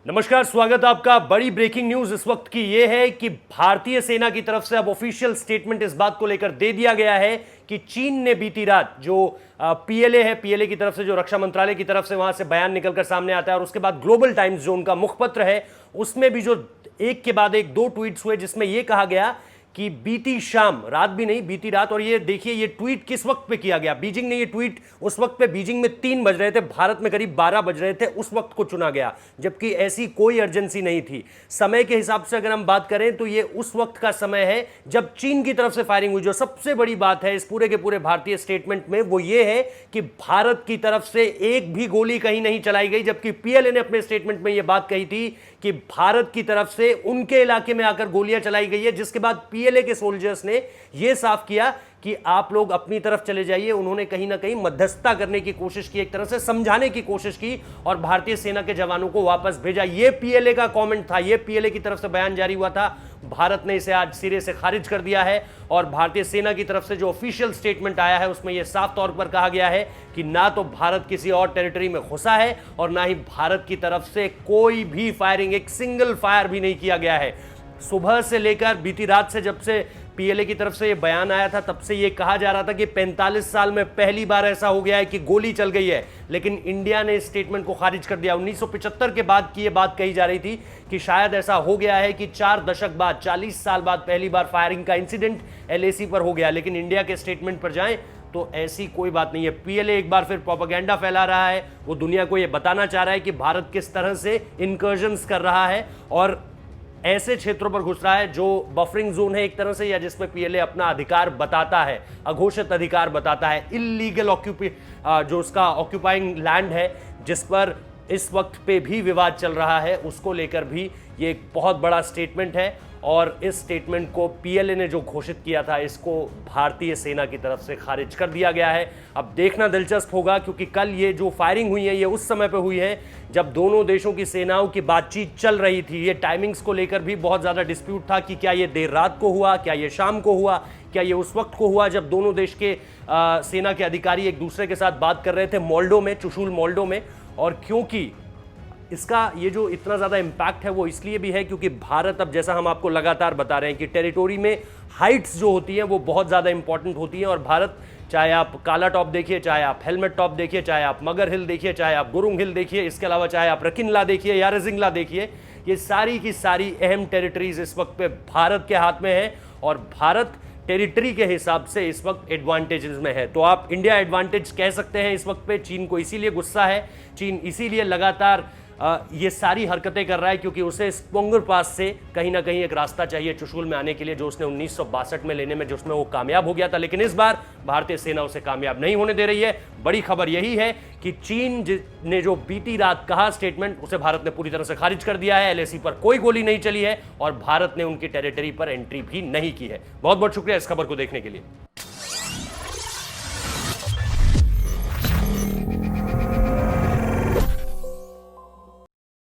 नमस्कार, स्वागत आपका। बड़ी ब्रेकिंग न्यूज इस वक्त की यह है कि भारतीय सेना की तरफ से अब ऑफिशियल स्टेटमेंट इस बात को लेकर दे दिया गया है कि चीन ने बीती रात जो पीएलए है, पीएलए की तरफ से जो रक्षा मंत्रालय की तरफ से वहां से बयान निकलकर सामने आता है और उसके बाद ग्लोबल टाइम्स जो उनका मुखपत्र है उसमें भी जो एक के बाद एक दो ट्वीट्स हुए जिसमें यह कहा गया कि बीती शाम, रात भी नहीं बीती रात, और ये देखिए ये ट्वीट किस वक्त पे किया गया। बीजिंग ने ये ट्वीट उस वक्त पे, बीजिंग में 3 बज रहे थे, भारत में करीब 12 बज रहे थे, उस वक्त को चुना गया जबकि ऐसी कोई अर्जेंसी नहीं थी। समय के हिसाब से अगर हम बात करें तो ये उस वक्त का समय है जब चीन की तरफ से फायरिंग हुई। जो सबसे बड़ी बात है इस पूरे के पूरे भारतीय स्टेटमेंट में वो ये है कि भारत की तरफ से एक भी गोली कहीं नहीं चलाई गई, जबकि पीएलए ने अपने स्टेटमेंट में यह बात कही थी कि भारत की तरफ से उनके इलाके में आकर गोलियां चलाई गई है, जिसके बाद पीएलए के सोल्जर्स ने यह साफ किया कि आप लोग अपनी तरफ चले जाइए। उन्होंने कहीं ना कहीं मध्यस्थता करने की कोशिश की, एक तरह से समझाने की कोशिश की और भारतीय सेना के जवानों को वापस भेजा। यह पीएलए का कमेंट था, यह पीएलए की तरफ से बयान जारी हुआ था। भारत ने इसे आज सिरे से खारिज कर दिया है और भारतीय सेना की तरफ से जो ऑफिशियल स्टेटमेंट आया है उसमें यह साफ तौर पर कहा गया है कि ना तो भारत किसी और टेरिटरी में घुसा है और ना ही भारत की तरफ से कोई भी फायरिंग, एक सिंगल फायर भी नहीं किया गया है। सुबह से लेकर बीती रात से, जब से पीएलए की तरफ से यह बयान आया था, तब से यह कहा जा रहा था कि 45 साल में पहली बार ऐसा हो गया है कि गोली चल गई है, लेकिन इंडिया ने इस स्टेटमेंट को खारिज कर दिया। 1975 के बाद की यह बात कही जा रही थी कि शायद ऐसा हो गया है कि 4 दशक बाद, 40 साल बाद पहली बार फायरिंग का इंसिडेंट एलएसी पर हो गया, लेकिन इंडिया के स्टेटमेंट पर जाएं तो ऐसी कोई बात नहीं है। पीएलए एक बार फिर प्रोपेगेंडा फैला रहा है, वो दुनिया को यह बताना चाह रहा है कि भारत किस तरह से इनकर्जन्स कर रहा है और ऐसे क्षेत्रों पर घुस रहा है जो बफरिंग जोन है एक तरह से, या जिसमें पीएलए अपना अधिकार बताता है, अघोषित अधिकार बताता है। इल्लीगल जो उसका ऑक्यूपाइंग लैंड है जिस पर इस वक्त पे भी विवाद चल रहा है, उसको लेकर भी ये एक बहुत बड़ा स्टेटमेंट है और इस स्टेटमेंट को पीएलए ने जो घोषित किया था इसको भारतीय सेना की तरफ से खारिज कर दिया गया है। अब देखना दिलचस्प होगा क्योंकि कल ये जो फायरिंग हुई है ये उस समय पे हुई है जब दोनों देशों की सेनाओं की बातचीत चल रही थी। ये टाइमिंग्स को लेकर भी बहुत ज़्यादा डिस्प्यूट था कि क्या ये देर रात को हुआ, क्या ये शाम को हुआ, क्या ये उस वक्त को हुआ जब दोनों देश के सेना के अधिकारी एक दूसरे के साथ बात कर रहे थे मोल्डो में, चुशूल मोल्डो में। और क्योंकि इसका ये जो इतना ज़्यादा इम्पैक्ट है वो इसलिए भी है क्योंकि भारत, अब जैसा हम आपको लगातार बता रहे हैं कि टेरिटोरी में हाइट्स जो होती हैं वो बहुत ज़्यादा इंपॉर्टेंट होती हैं और भारत, चाहे आप काला टॉप देखिए, चाहे आप हेलमेट टॉप देखिए, चाहे आप मगर हिल देखिए, चाहे आप गुरुंग हिल देखिए, इसके अलावा चाहे आप रकिनला देखिए या रजिंगला देखिए, ये सारी की सारी अहम टेरिटरीज इस वक्त पे भारत के हाथ में है और भारत टेरिटरी के हिसाब से इस वक्त एडवांटेजेस में है। तो आप इंडिया एडवांटेज कह सकते हैं इस वक्त पे। चीन को इसीलिए गुस्सा है, चीन इसीलिए लगातार ये सारी हरकतें कर रहा है क्योंकि उसे स्पोंगर पास से कहीं ना कहीं एक रास्ता चाहिए चुशूल में आने के लिए, जो उसने 1962 में लेने में जो उसमें वो कामयाब हो गया था, लेकिन इस बार भारतीय सेना उसे कामयाब नहीं होने दे रही है। बड़ी खबर यही है कि चीन ने जो बीती रात कहा स्टेटमेंट, उसे भारत ने पूरी तरह से खारिज कर दिया है। एलएसी पर कोई गोली नहीं चली है और भारत ने उनकी टेरिटरी पर एंट्री भी नहीं की है। बहुत बहुत शुक्रिया इस खबर को देखने के लिए।